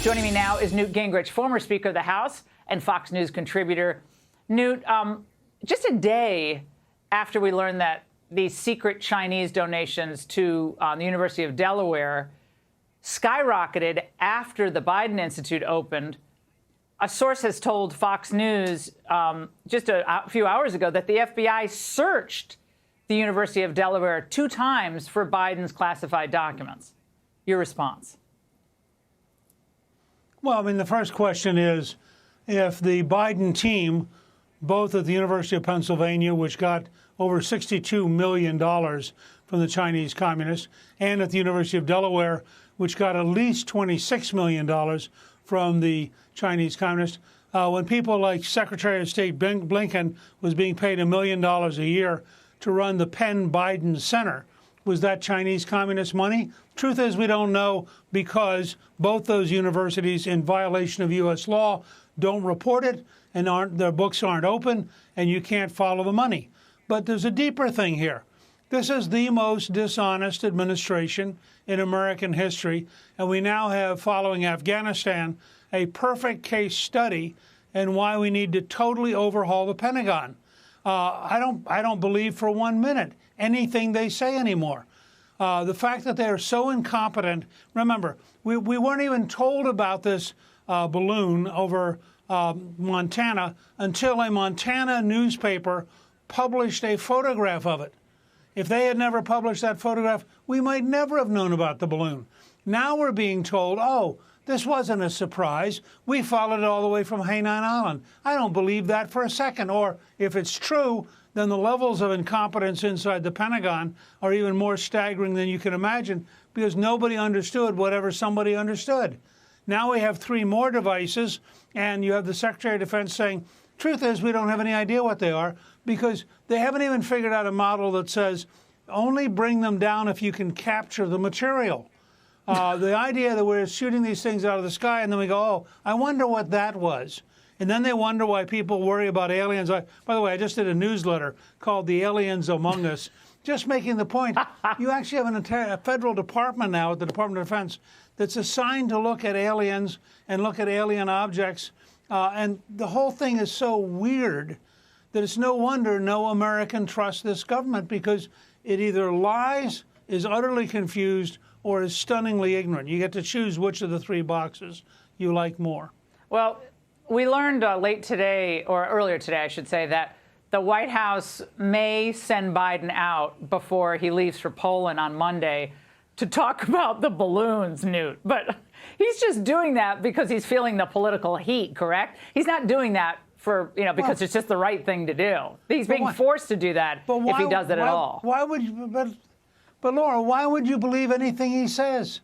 Joining me now is Newt Gingrich, former Speaker of the House and Fox News contributor. Newt, just a day after we learned that these secret Chinese donations to the University of Delaware skyrocketed after the Biden Institute opened, a source has told Fox News just a few hours ago that the FBI searched the University of Delaware 2 times for Biden's classified documents. Your response? Well, I mean, the first question is, if the Biden team, both at the University of Pennsylvania, which got over $62 million from the Chinese communists, and at the University of Delaware, which got at least $26 million from the Chinese communists, when people like Secretary of State Blinken was being paid $1 million a year to run the Penn Biden Center, was that Chinese communist money? Truth is, we don't know, because both those universities, in violation of U.S. law, don't report it, and their books aren't open, and you can't follow the money. But there's a deeper thing here. This is the most dishonest administration in American history, and we now have, following Afghanistan, a perfect case study in why we need to totally overhaul the Pentagon. I don't believe for 1 minute anything they say anymore. The fact that they are so incompetent. Remember, we weren't even told about this balloon over Montana until a Montana newspaper published a photograph of it. If they had never published that photograph, we might never have known about the balloon. Now we're being told, oh, this wasn't a surprise. We followed it all the way from Hainan Island. I don't believe that for a second. Or if it's true, then the levels of incompetence inside the Pentagon are even more staggering than you can imagine, because nobody understood whatever somebody understood. Now we have 3 more devices, and you have the Secretary of Defense saying, truth is, we don't have any idea what they are, because they haven't even figured out a model that says only bring them down if you can capture the material. The idea that we're shooting these things out of the sky and then we go, oh, I wonder what that was. And then they wonder why people worry about aliens. By the way, I just did a newsletter called The Aliens Among Us, just making the point. You actually have an entire federal department now at the Department of Defense that's assigned to look at aliens and look at alien objects. And the whole thing is so weird that it's no wonder no American trusts this government, because it either lies, is utterly confused, or is stunningly ignorant. You get to choose which of the 3 boxes you like more. Well, we learned late today, or earlier today, I should say, that the White House may send Biden out before he leaves for Poland on Monday to talk about the balloons, Newt. But he's just doing that because he's feeling the political heat, correct? He's not doing that for, because it's just the right thing to do. He's being forced to do that if he does it at all. Why would you? But Laura, why would you believe anything he says?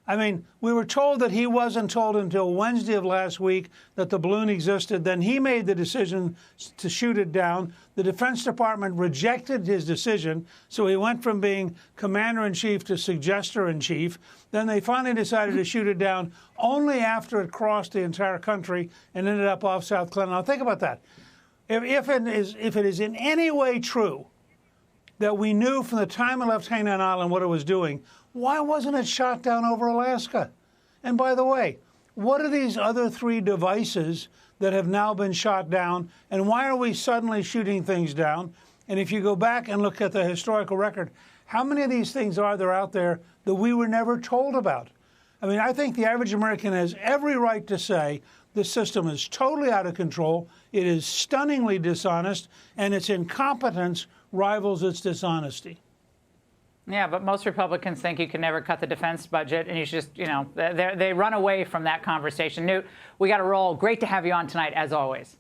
I mean, we were told that he wasn't told until Wednesday of last week that the balloon existed. Then he made the decision to shoot it down. The Defense Department rejected his decision, so he went from being commander-in-chief to suggester-in-chief. Then they finally decided to shoot it down only after it crossed the entire country and ended up off South Clinton. Now, think about that. If it is in any way true that we knew from the time it left Hainan Island what it was doing, why wasn't it shot down over Alaska? And by the way, what are these other 3 devices that have now been shot down, and why are we suddenly shooting things down? And if you go back and look at the historical record, how many of these things are there out there that we were never told about? I mean, I think the average American has every right to say this system is totally out of control, it is stunningly dishonest, and its incompetence rivals its dishonesty. Yeah, but most Republicans think you can never cut the defense budget, and you should just, they run away from that conversation. Newt, we got to roll. Great to have you on tonight, as always.